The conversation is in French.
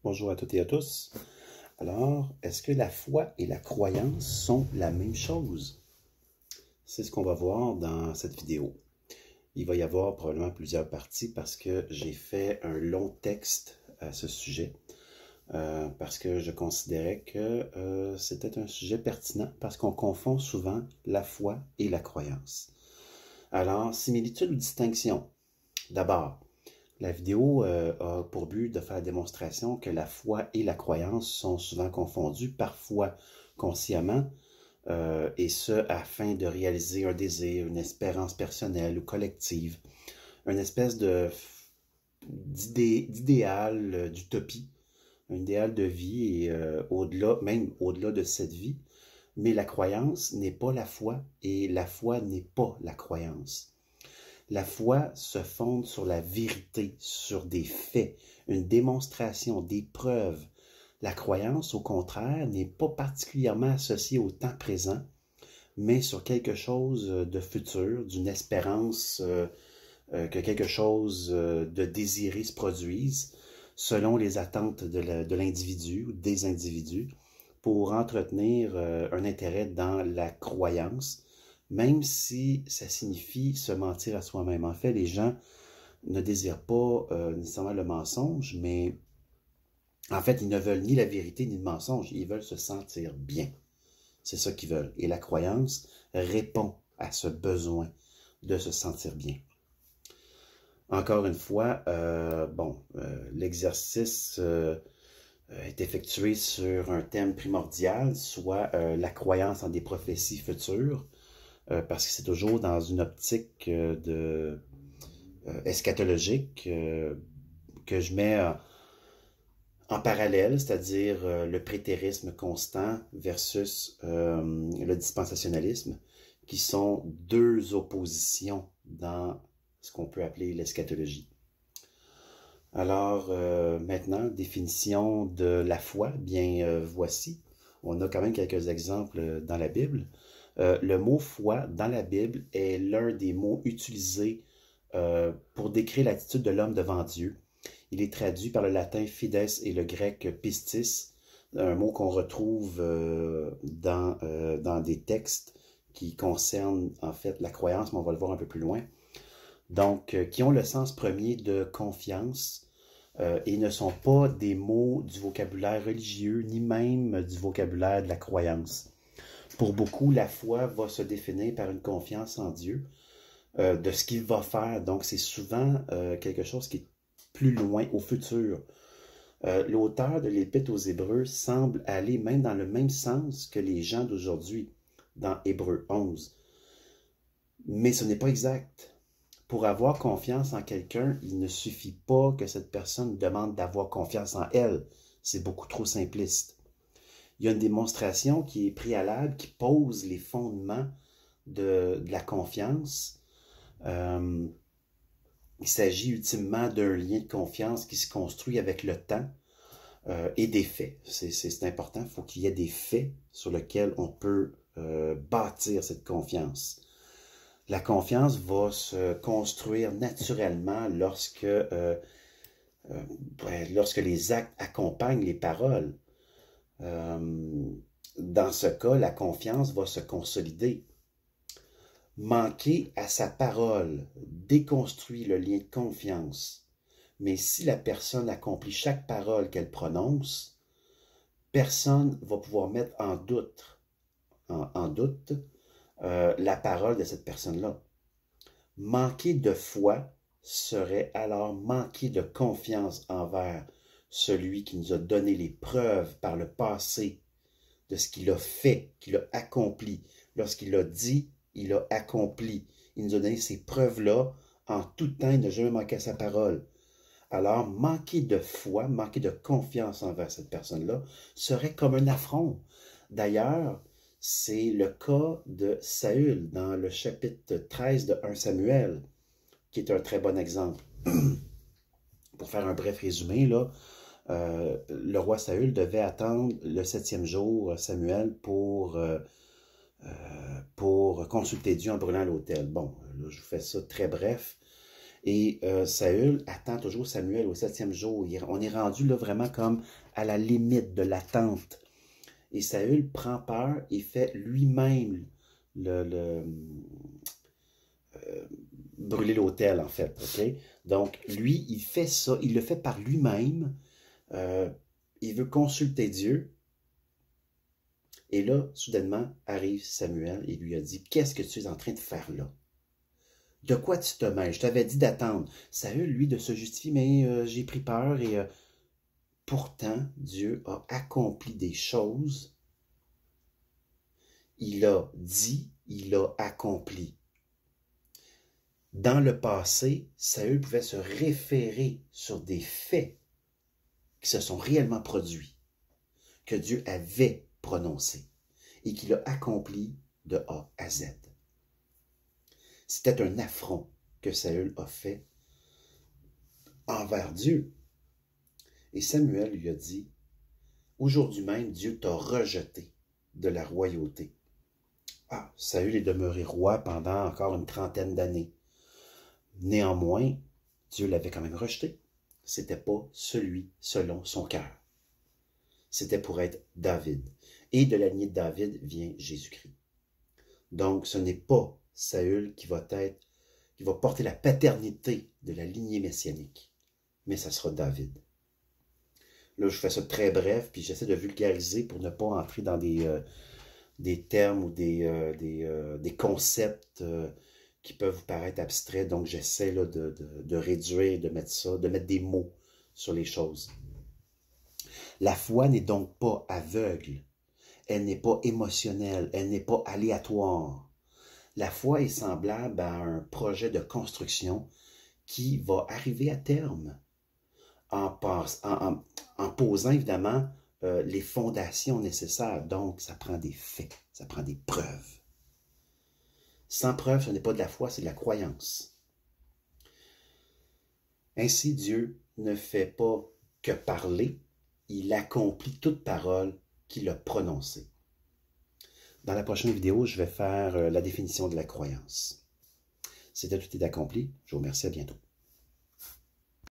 Bonjour à toutes et à tous. Alors, est-ce que la foi et la croyance sont la même chose? C'est ce qu'on va voir dans cette vidéo. Il va y avoir probablement plusieurs parties parce que j'ai fait un long texte à ce sujet, parce que je considérais que c'était un sujet pertinent parce qu'on confond souvent la foi et la croyance. Alors, similitude ou distinction? D'abord, la vidéo a pour but de faire la démonstration que la foi et la croyance sont souvent confondues, parfois consciemment, et ce, afin de réaliser un désir, une espérance personnelle ou collective, une espèce d'idéal, d'utopie, un idéal de vie, et au-delà, même au-delà de cette vie. Mais la croyance n'est pas la foi, et la foi n'est pas la croyance. La foi se fonde sur la vérité, sur des faits, une démonstration, des preuves. La croyance, au contraire, n'est pas particulièrement associée au temps présent, mais sur quelque chose de futur, d'une espérance que quelque chose de désiré se produise, selon les attentes de l'individu ou des individus, pour entretenir un intérêt dans la croyance, même si ça signifie se mentir à soi-même. En fait, les gens ne désirent pas nécessairement le mensonge, mais en fait, ils ne veulent ni la vérité ni le mensonge. Ils veulent se sentir bien. C'est ça qu'ils veulent. Et la croyance répond à ce besoin de se sentir bien. Encore une fois, l'exercice est effectué sur un thème primordial, soit la croyance en des prophéties futures, parce que c'est toujours dans une optique eschatologique que je mets en parallèle, c'est-à-dire le prétérisme constant versus le dispensationalisme, qui sont deux oppositions dans ce qu'on peut appeler l'eschatologie. Alors, maintenant, définition de la foi, bien voici. On a quand même quelques exemples dans la Bible. Le mot foi dans la Bible est l'un des mots utilisés pour décrire l'attitude de l'homme devant Dieu. Il est traduit par le latin fides et le grec pistis, un mot qu'on retrouve dans des textes qui concernent en fait la croyance, mais on va le voir un peu plus loin. Donc, qui ont le sens premier de confiance et ne sont pas des mots du vocabulaire religieux, ni même du vocabulaire de la croyance. Pour beaucoup, la foi va se définir par une confiance en Dieu, de ce qu'il va faire. Donc, c'est souvent quelque chose qui est plus loin, au futur. L'auteur de l'Épître aux Hébreux semble aller même dans le même sens que les gens d'aujourd'hui, dans Hébreux 11. Mais ce n'est pas exact. Pour avoir confiance en quelqu'un, il ne suffit pas que cette personne demande d'avoir confiance en elle. C'est beaucoup trop simpliste. Il y a une démonstration qui est préalable, qui pose les fondements de la confiance. Il s'agit ultimement d'un lien de confiance qui se construit avec le temps et des faits. C'est important, il faut qu'il y ait des faits sur lesquels on peut bâtir cette confiance. La confiance va se construire naturellement lorsque les actes accompagnent les paroles. Dans ce cas, la confiance va se consolider. Manquer à sa parole déconstruit le lien de confiance. Mais si la personne accomplit chaque parole qu'elle prononce, personne ne va pouvoir mettre en doute la parole de cette personne-là. Manquer de foi serait alors manquer de confiance envers celui qui nous a donné les preuves par le passé de ce qu'il a fait, qu'il a accompli. Lorsqu'il a dit, il a accompli. Il nous a donné ces preuves-là en tout temps, il n'a jamais manqué à sa parole. Alors, manquer de foi, manquer de confiance envers cette personne-là serait comme un affront. D'ailleurs, c'est le cas de Saül dans le chapitre 13 de 1 Samuel, qui est un très bon exemple. Pour faire un bref résumé, là, le roi Saül devait attendre le 7e jour Samuel pour consulter Dieu en brûlant l'autel. Bon, là, je vous fais ça très bref. Et Saül attend toujours Samuel au 7e jour. On est rendu là vraiment comme à la limite de l'attente. Et Saül prend peur et fait lui-même brûler l'autel, en fait. Okay? Donc, lui, il fait ça, il le fait par lui-même. Il veut consulter Dieu. Et là, soudainement, arrive Samuel et lui a dit, « Qu'est-ce que tu es en train de faire là? De quoi tu te mêles? Je t'avais dit d'attendre. » Saül, lui, de se justifier, mais j'ai pris peur et pourtant, Dieu a accompli des choses. Il a dit, il a accompli. Dans le passé, Saül pouvait se référer sur des faits qui se sont réellement produits, que Dieu avait prononcés et qu'il a accompli de A à Z. C'était un affront que Saül a fait envers Dieu. Et Samuel lui a dit, « Aujourd'hui même, Dieu t'a rejeté de la royauté. » Ah, Saül est demeuré roi pendant encore une trentaine d'années. Néanmoins, Dieu l'avait quand même rejeté. C'était pas celui selon son cœur. C'était pour être David. Et de la lignée de David vient Jésus-Christ. Donc, ce n'est pas Saül qui va porter la paternité de la lignée messianique, mais ça sera David. Là, je fais ça très bref, puis j'essaie de vulgariser pour ne pas entrer dans des termes ou des concepts qui peuvent vous paraître abstraits. Donc, j'essaie là, de réduire, de mettre des mots sur les choses. La foi n'est donc pas aveugle, elle n'est pas émotionnelle, elle n'est pas aléatoire. La foi est semblable à un projet de construction qui va arriver à terme en posant évidemment les fondations nécessaires. Donc, ça prend des faits, ça prend des preuves. Sans preuve, ce n'est pas de la foi, c'est de la croyance. Ainsi, Dieu ne fait pas que parler, il accomplit toute parole qu'il a prononcée. Dans la prochaine vidéo, je vais faire la définition de la croyance. C'était tout est accompli. Je vous remercie, à bientôt.